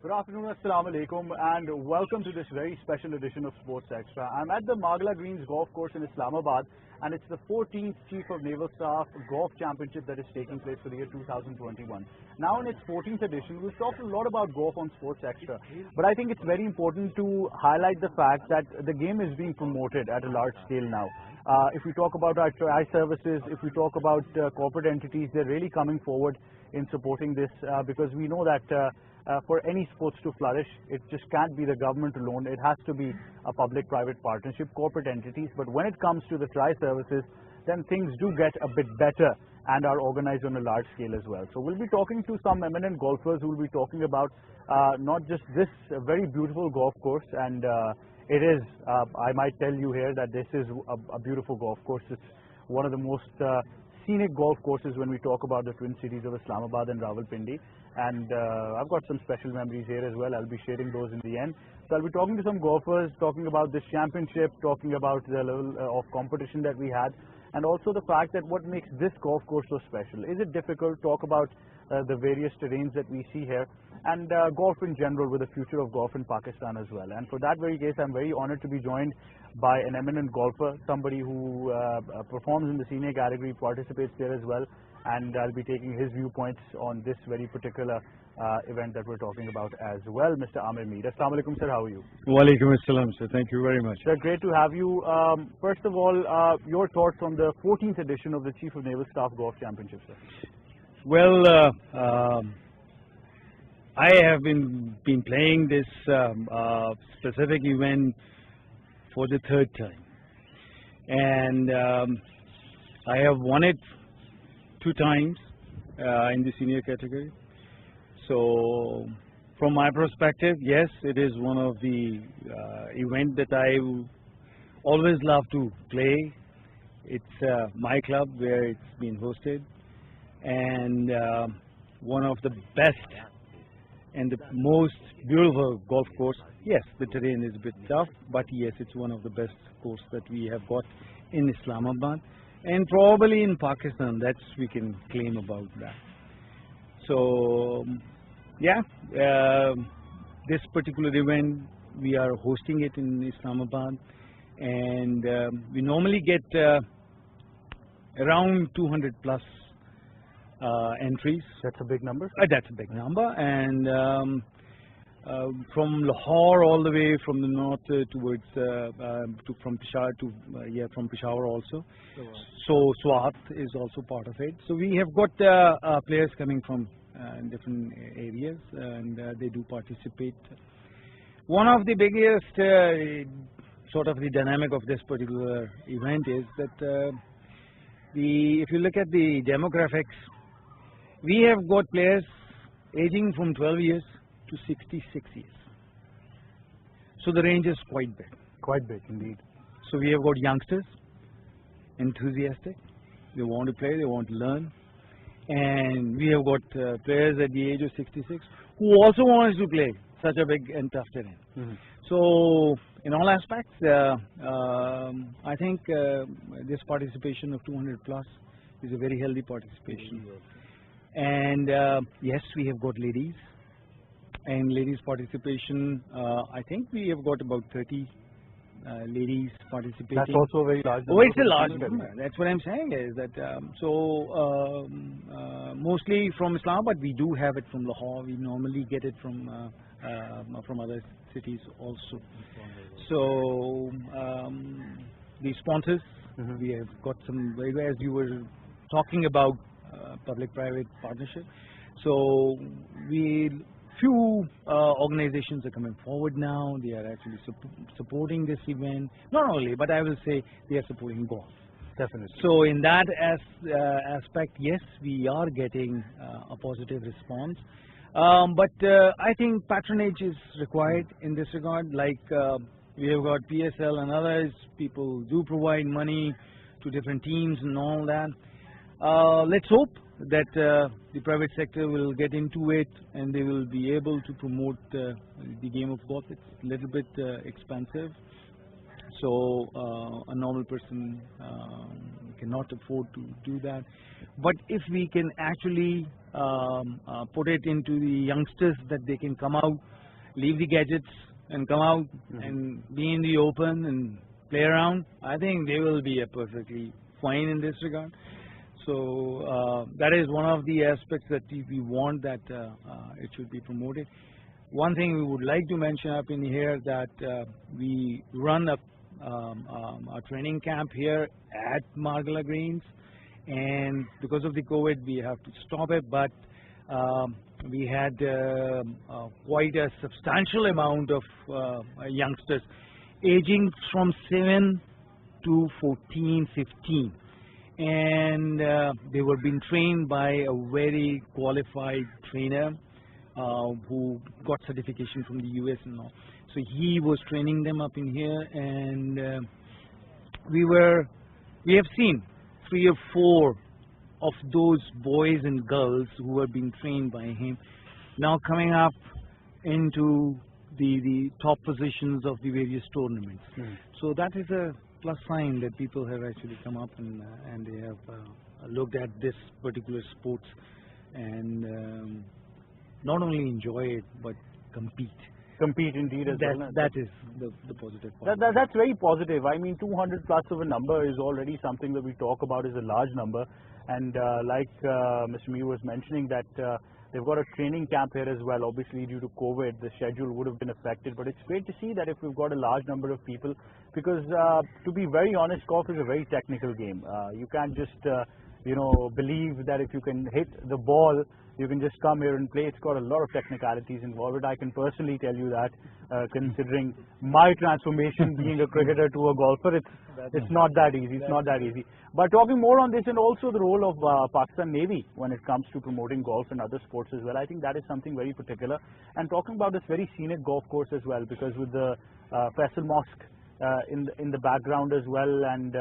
Good afternoon, Assalamu Alaikum, and welcome to this very special edition of Sports Extra. I'm at the Magla Greens Golf Course in Islamabad, and it's the 14th Chief of Naval Staff Golf Championship that is taking place for the year 2021. Now in its 14th edition, we've talked a lot about golf on Sports Extra, but I think it's very important to highlight the fact that the game is being promoted at a large scale now. If we talk about our tri services, if we talk about corporate entities, they're really coming forward in supporting this because we know that for any sports to flourish, it just can't be the government alone. It has to be a public-private partnership, corporate entities. But when it comes to the tri services, then things do get a bit better and are organized on a large scale as well. So we'll be talking to some eminent golfers who will be talking about not just this very beautiful golf course, and it is, I might tell you here that this is a beautiful golf course. It's one of the most scenic golf courses when we talk about the twin cities of Islamabad and Rawalpindi. And I've got some special memories here as well. I'll be sharing those in the end. So I'll be talking to some golfers, talking about this championship, talking about the level of competition that we had, and also the fact that what makes this golf course so special. Is it difficult? Talk about the various terrains that we see here, and golf in general, with the future of golf in Pakistan as well. And for that very case, I'm very honored to be joined by an eminent golfer, somebody who performs in the senior category, participates there as well, and I'll be taking his viewpoints on this very particular event that we're talking about as well. Mr. Ahmad, Assalamu Alaikum, sir. How are you? Walaikum Assalam, sir. Thank you very much. Sir, great to have you. First of all, your thoughts on the 14th edition of the Chief of Naval Staff Golf Championship, sir? Well, I have been playing this specific event for the third time, and I have won it 2 times in the senior category. So from my perspective, yes, it is one of the events that I always love to play. It's my club where it's been hosted, and one of the best and the most beautiful golf course. Yes, the terrain is a bit tough, but yes, it's one of the best course that we have got in Islamabad, and probably in Pakistan. That's we can claim about that. So yeah, this particular event, we are hosting it in Islamabad, and we normally get around 200 plus entries. That's a big number. That's a big number, and from Lahore all the way from the north towards from Peshawar to from Peshawar also. So Swat is also part of it. So we have got players coming from different areas, and they do participate. One of the biggest sort of the dynamic of this particular event is that if you look at the demographics, we have got players aging from 12 years to 66 years. So the range is quite big. Quite big indeed. So we have got youngsters, enthusiastic, they want to play, they want to learn, and we have got players at the age of 66 who also wants to play such a big and tough terrain. So in all aspects, I think this participation of 200 plus is a very healthy participation. And yes, we have got ladies, and ladies participation, I think we have got about 30 ladies participating. That's also a very large number. Oh, it's a large number. That's what I'm saying is that mostly from Islamabad. We do have it from Lahore. We normally get it from other cities also. So the sponsors, we have got some, as you were talking about, public-private partnership. So few organizations are coming forward now. They are actually supporting this event. Not only, but I will say they are supporting golf. Definitely. So in that aspect, yes, we are getting a positive response. But I think patronage is required in this regard. Like we have got PSL and others. People do provide money to different teams and all that. Let's hope that the private sector will get into it and they will be able to promote the game of golf. It's a little bit expensive, so a normal person cannot afford to do that. But if we can actually put it into the youngsters that they can come out, leave the gadgets and come out and be in the open and play around, I think they will be perfectly fine in this regard. So that is one of the aspects that we want that it should be promoted. One thing we would like to mention up in here that we run a training camp here at Margala Greens, and because of the COVID we have to stop it, but we had quite a substantial amount of youngsters aging from 7 to 14, 15, and they were being trained by a very qualified trainer who got certification from the US and all. So he was training them up in here, and we have seen 3 or 4 of those boys and girls who were being trained by him now coming up into the top positions of the various tournaments. So that is a plus sign that people have actually come up and they have looked at this particular sports and not only enjoy it but compete. Compete indeed as well. That is the positive part. That's very positive. I mean, 200 plus of a number is already something that we talk about as a large number. And like Mr. Mir was mentioning that they've got a training camp here as well. Obviously, due to COVID, the schedule would have been affected. But it's great to see that if we've got a large number of people, because to be very honest, golf is a very technical game. You can't just believe that if you can hit the ball, you can just come here and play. It's got a lot of technicalities involved. I can personally tell you that, considering my transformation being a cricketer to a golfer, it's not that easy. It's not that easy. But talking more on this and also the role of Pakistan Navy when it comes to promoting golf and other sports as well, I think that is something very particular. And talking about this very scenic golf course as well, because with the Faisal Mosque in the background as well, and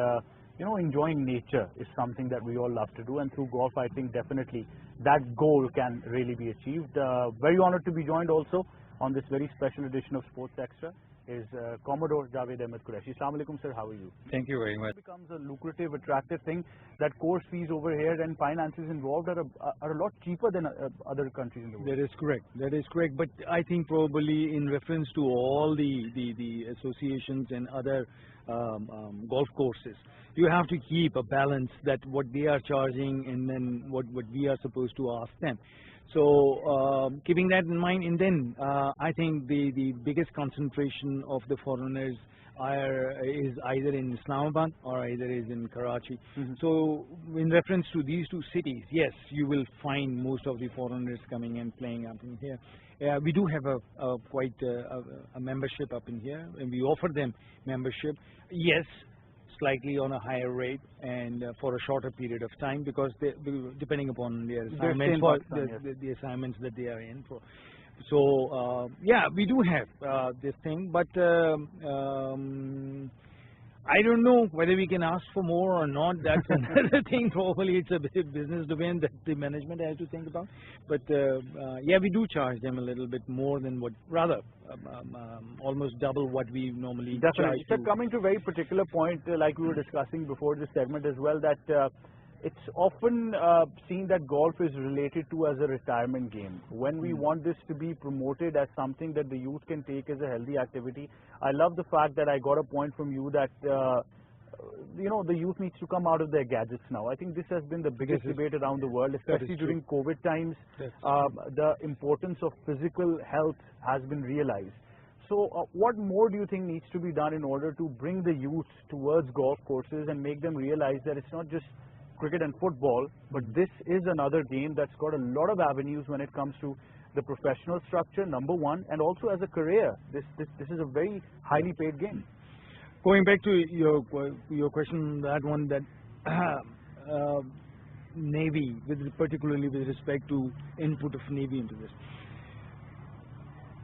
enjoying nature is something that we all love to do, and through golf I think definitely that goal can really be achieved. Very honored to be joined also on this very special edition of Sports Extra is Commodore Javed Ahmed Qureshi. Assalamu alaikum sir, how are you? Thank you very much. It becomes a lucrative, attractive thing that course fees over here and finances involved are a lot cheaper than other countries in the world. That is correct. That is correct. But I think probably in reference to all the associations and other golf courses, you have to keep a balance that what they are charging and then what we are supposed to ask them. So keeping that in mind, and then I think the biggest concentration of the foreigners is either in Islamabad or either is in Karachi. So in reference to these two cities, yes, you will find most of the foreigners coming and playing up in here. We do have quite a membership up in here, and we offer them membership. Yes, slightly on a higher rate and for a shorter period of time, because depending upon their assignments, the assignments that they are in for. So yeah, we do have this thing, but I don't know whether we can ask for more or not. That's another thing. Probably it's a business domain that the management has to think about. But yeah, we do charge them a little bit more than what, rather almost double what we normally charge. So coming to a very particular point, like we were discussing before this segment as well, that it's often seen that golf is related to as a retirement game. When we want this to be promoted as something that the youth can take as a healthy activity, I love the fact that I got a point from you that the youth needs to come out of their gadgets now. I think this has been the biggest debate around the world, especially during COVID times. The importance of physical health has been realized. So what more do you think needs to be done in order to bring the youth towards golf courses and make them realize that it's not just cricket and football, but this is another game that's got a lot of avenues when it comes to the professional structure, number one, and also as a career. This is a very highly paid game. Going back to your question, that one, that Navy, particularly with respect to input of Navy into this.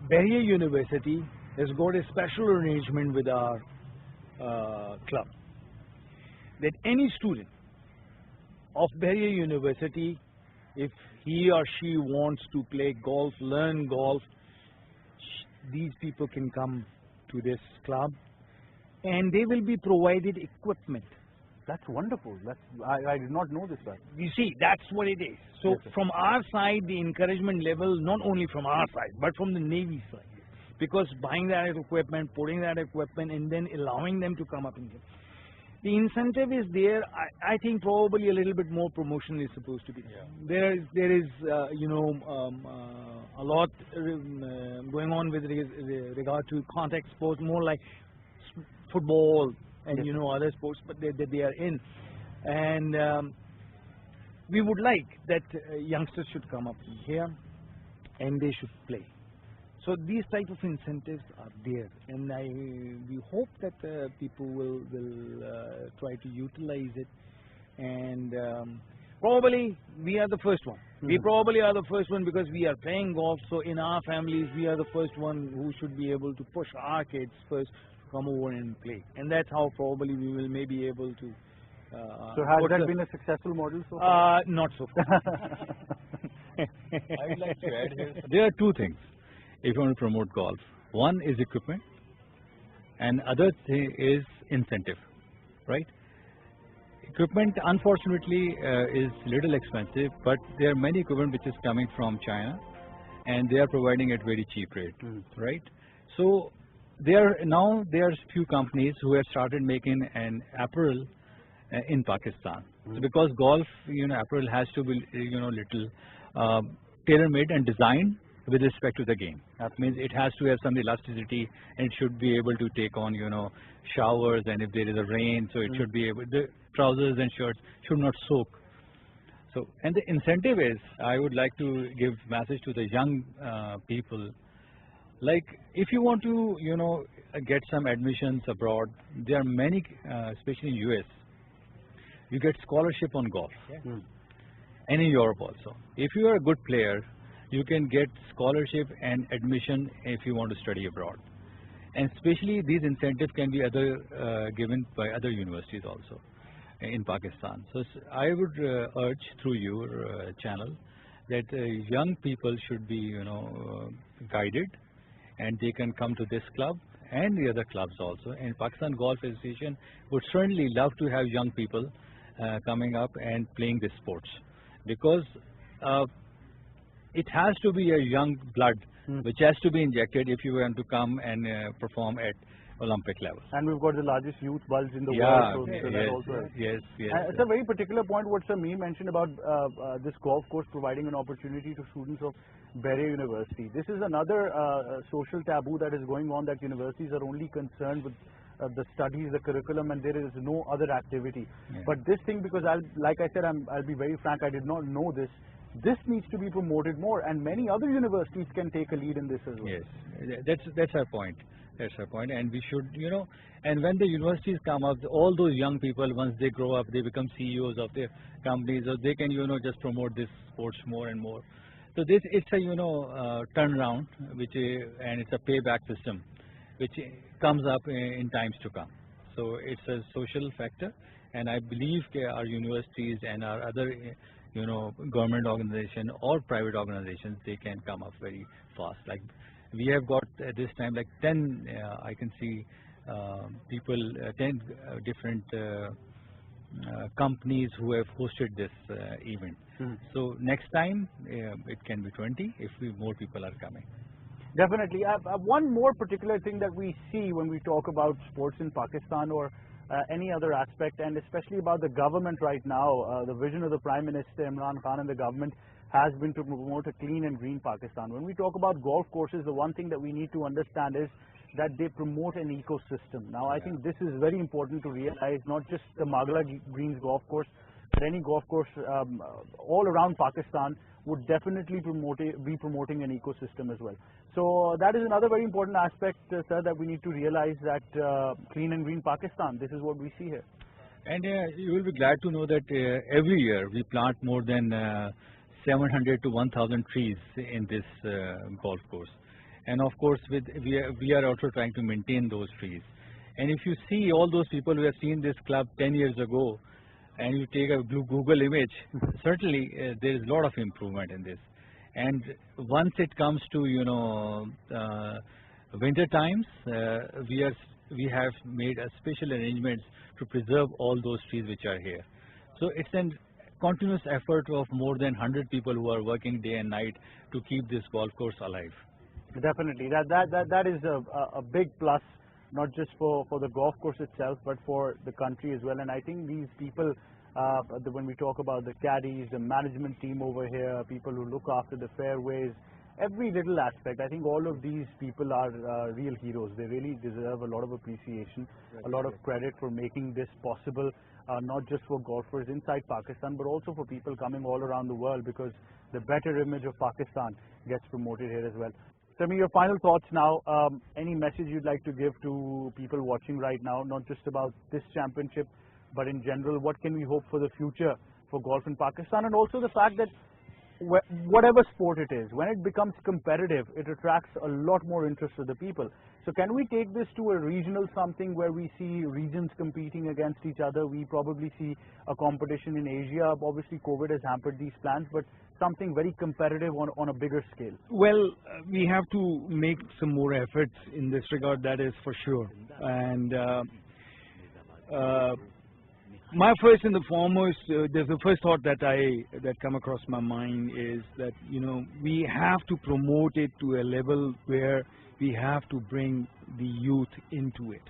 Bahia University has got a special arrangement with our club that any student of Bahia University, if he or she wants to play golf, learn golf, these people can come to this club and they will be provided equipment That's wonderful. I did not know this, sir. You see, that's what it is. So Yes, sir. from our side, the encouragement level, not only from our side, but from the Navy side, because buying that equipment, putting that equipment, and then allowing them to come up in here. The incentive is there. I think probably a little bit more promotion is supposed to be. Yeah. There is a lot going on with regard to contact sports, more like football and Yes. other sports, but they are in, and we would like that youngsters should come up here and they should play. So these type of incentives are there, and we hope that people will try to utilize it, and probably we are the first one. We probably are the first one because we are playing golf. So in our families, we are the first one who should be able to push our kids first to come over and play, and that's how probably we will maybe able to. So has that been a successful model so far? Not so far. I would like to add here. There are two things if you want to promote golf. One is equipment, and other thing is incentive, right? Equipment, unfortunately, is little expensive, but there are many equipment which is coming from China, and they are providing at very cheap rate, right? So there are few companies who have started making an apparel in Pakistan. So because golf, apparel has to be, little tailor-made and designed with respect to the game. That means it has to have some elasticity, and it should be able to take on, showers, and if there is a rain, so it should be able, the trousers and shirts should not soak. So, and the incentive is, I would like to give message to the young people, like if you want to, get some admissions abroad, there are many, especially in US, you get scholarship on golf, and in Europe also. If you are a good player, you can get scholarship and admission if you want to study abroad. And especially these incentives can be given by other universities also in Pakistan. So I would urge through your channel that young people should be, guided, and they can come to this club and the other clubs also. And Pakistan Golf Association would certainly love to have young people coming up and playing this sports, because it has to be a young blood which has to be injected if you want to come and perform at Olympic level. And we've got the largest youth bulge in the Yeah, world, so that also helps. yes. It's a very particular point what Sir Me mentioned about this golf course providing an opportunity to students of Beret University. This is another social taboo that is going on, that universities are only concerned with the studies, the curriculum, and there is no other activity. But this thing, because like I said, I'll be very frank, I did not know this. This needs to be promoted more, and many other universities can take a lead in this as well. Yes, that's our point. That's our point, and we should, and when the universities come up, all those young people, once they grow up, they become CEOs of their companies, or they can, just promote this sports more and more. So it's a, turnaround, and it's a payback system, which comes up in times to come. So it's a social factor, and I believe our universities and our other, government organization or private organizations, they can come up very fast. Like we have got at this time like 10, I can see people, 10 different companies who have hosted this event. So next time it can be 20 if more people are coming. Definitely. One more particular thing that we see when we talk about sports in Pakistan or any other aspect, and especially about the government right now, the vision of the Prime Minister Imran Khan and the government has been to promote a clean and green Pakistan. When we talk about golf courses, the one thing that we need to understand is that they promote an ecosystem. Now, I think this is very important to realize, not just the Magla Greens golf course, but any golf course all around Pakistan would definitely be promoting an ecosystem as well. So that is another very important aspect, sir, that we need to realize, that clean and green Pakistan, this is what we see here. And you will be glad to know that every year we plant more than 700 to 1,000 trees in this golf course. And of course, we are also trying to maintain those trees. And if you see all those people who have seen this club 10 years ago, and you take a Google image, certainly there is a lot of improvement in this. And once it comes to winter times, we have made a special arrangements to preserve all those trees which are here. So it's a continuous effort of more than 100 people who are working day and night to keep this golf course alive. Definitely, that is a big plus, not just for the golf course itself, but for the country as well. And I think these people, when we talk about the caddies, the management team over here, people who look after the fairways, every little aspect, I think all of these people are real heroes. They really deserve a lot of appreciation, a lot of credit for making this possible, not just for golfers inside Pakistan, but also for people coming all around the world, because the better image of Pakistan gets promoted here as well. Sami, your final thoughts now. Any message you'd like to give to people watching right now, not just about this championship, but in general? What can we hope for the future for golf in Pakistan? And also the fact that whatever sport it is, when it becomes competitive, it attracts a lot more interest of the people. So can we take this to a regional something where we see regions competing against each other? We probably see a competition in Asia. Obviously, COVID has hampered these plans, but something very competitive on a bigger scale. Well, we have to make some more efforts in this regard, that is for sure. And my first and the foremost, there's the first thought that come across my mind is that, you know, we have to promote it to a level where we have to bring the youth into it.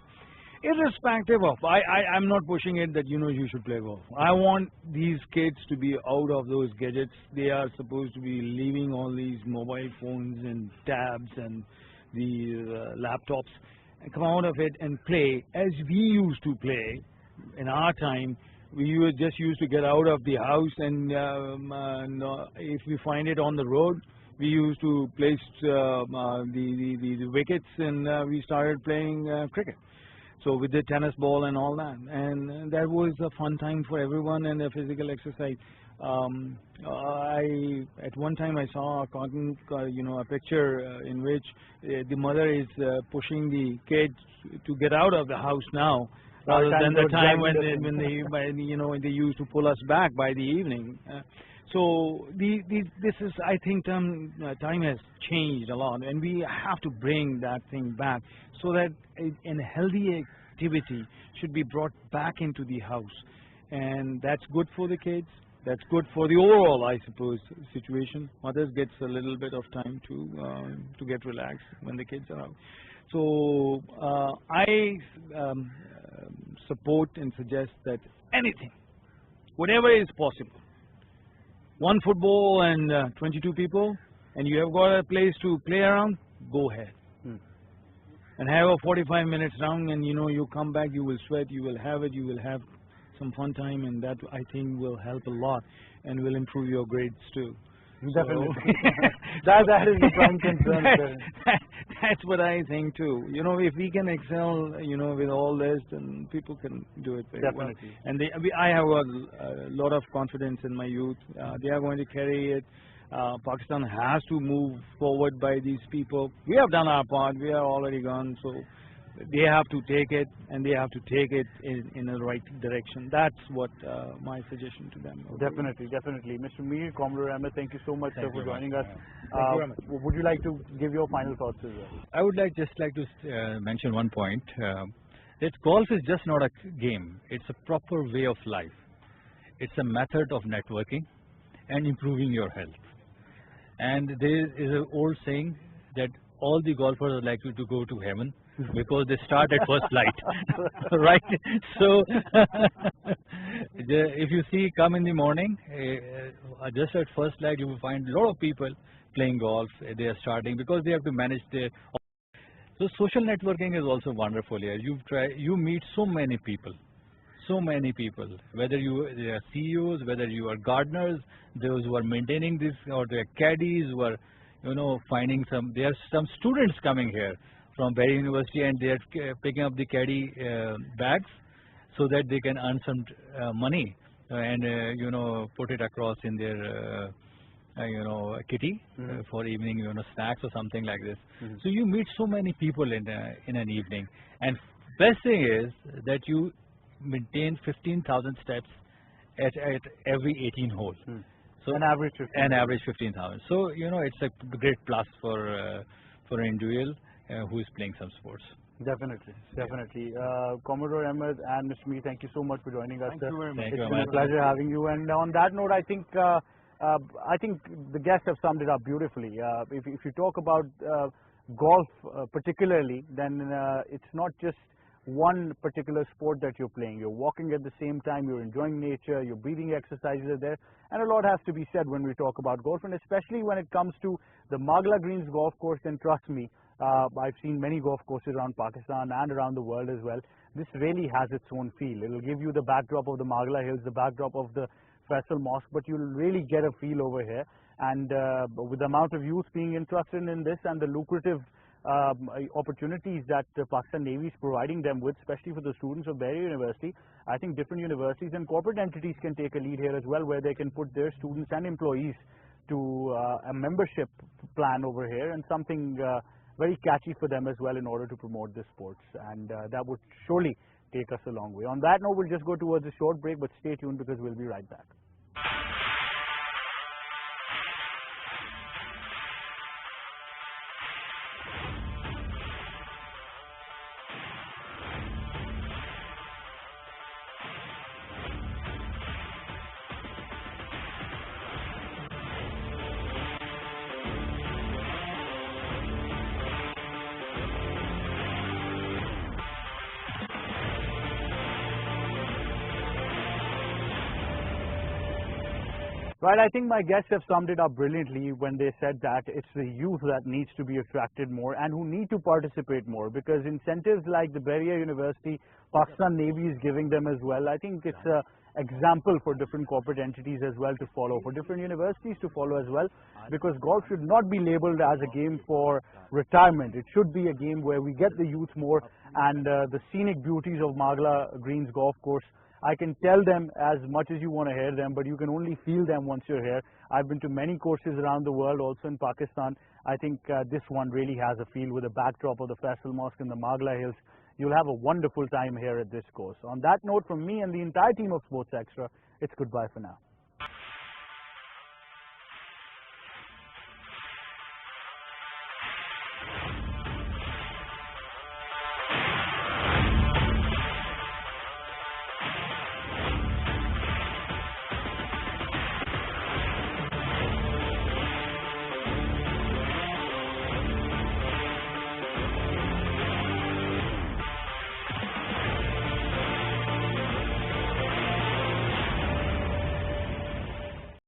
Irrespective of, I'm not pushing it that, you know, you should play golf. I want these kids to be out of those gadgets. They are supposed to be leaving all these mobile phones and tabs and the laptops, and come out of it and play as we used to play. In our time, we were just used to get out of the house, and if we find it on the road, we used to place the wickets, and we started playing cricket. So with the tennis ball and all that, and that was a fun time for everyone and a physical exercise. At one time I saw a picture in which the mother is pushing the kids to get out of the house now, rather than the time when they used to pull us back by the evening. So this is, I think, time has changed a lot, and we have to bring that thing back so that a healthy activity should be brought back into the house, and that's good for the kids. That's good for the overall, I suppose, situation. Mothers gets a little bit of time to get relaxed when the kids are out. So I support and suggest that anything, whatever is possible, one football and 22 people, and you have got a place to play around, go ahead. And have a 45 minutes round, and you come back, you will sweat, you will have some fun time, and that I think will help a lot and will improve your grades too. Definitely. That is the prime concern. That's what I think too. If we can excel, with all this, then people can do it very well. And I have a lot of confidence in my youth. They are going to carry it. Pakistan has to move forward by these people. We have done our part. We are already gone. So they have to take it, and they have to take it in the right direction. That's what my suggestion to them. Definitely. Mr. Mir, Commodore Ahmad, thank you so much sir, for joining us. Thank you very much. Would you like to give your final thoughts as well? I would just like to mention one point. That golf is just not a game. It's a proper way of life. It's a method of networking and improving your health. And there is an old saying that all the golfers are likely to go to heaven because they start at first light, right? So if you come in the morning, just at first light, you will find a lot of people playing golf. They are starting because they have to manage their. So social networking is also wonderful here. You meet so many people, whether they are CEOs, whether you are gardeners, those who are maintaining this, or they are caddies who are, finding there are some students coming here from Berry University, and they are picking up the caddy bags so that they can earn some money and, put it across in their, kitty for evening, snacks or something like this. So you meet so many people in an evening, and best thing is that you maintain 15,000 steps at every 18 hole. So an average 15,000. So it's a great plus for an individual who is playing some sports. Definitely, definitely. Commodore Ahmad and Mr. Mir, thank you so much for joining us. Thank you very much. Thank It's you, been a Ahmad. pleasure having you. And on that note, I think the guests have summed it up beautifully. If you talk about golf particularly, then it's not just one particular sport that you're playing. You're walking at the same time, you're enjoying nature, your breathing exercises are there, and a lot has to be said when we talk about golf, and especially when it comes to the Magla Greens golf course, then trust me, I've seen many golf courses around Pakistan and around the world as well. This really has its own feel. It'll give you the backdrop of the Magla Hills, the backdrop of the Faisal Mosque, but you'll really get a feel over here. And with the amount of youth being interested in this and the lucrative opportunities that Pakistan Navy is providing them with, especially for the students of Bahria University, I think different universities and corporate entities can take a lead here as well, where they can put their students and employees to a membership plan over here, and something very catchy for them as well in order to promote the sports, and that would surely take us a long way. On that note, we'll just go towards a short break, but stay tuned because we'll be right back. Right, I think my guests have summed it up brilliantly when they said that it's the youth that needs to be attracted more and who need to participate more, because incentives like the Bahria University, Pakistan Navy is giving them as well. I think it's an example for different corporate entities as well to follow, for different universities to follow as well, because golf should not be labeled as a game for retirement. It should be a game where we get the youth more, and the scenic beauties of Magla Greens Golf Course, I can tell them as much as you want to hear them, but you can only feel them once you're here. I've been to many courses around the world, also in Pakistan. I think this one really has a feel with the backdrop of the Faisal Mosque and the Magla Hills. You'll have a wonderful time here at this course. On that note, from me and the entire team of Sports Extra, it's goodbye for now.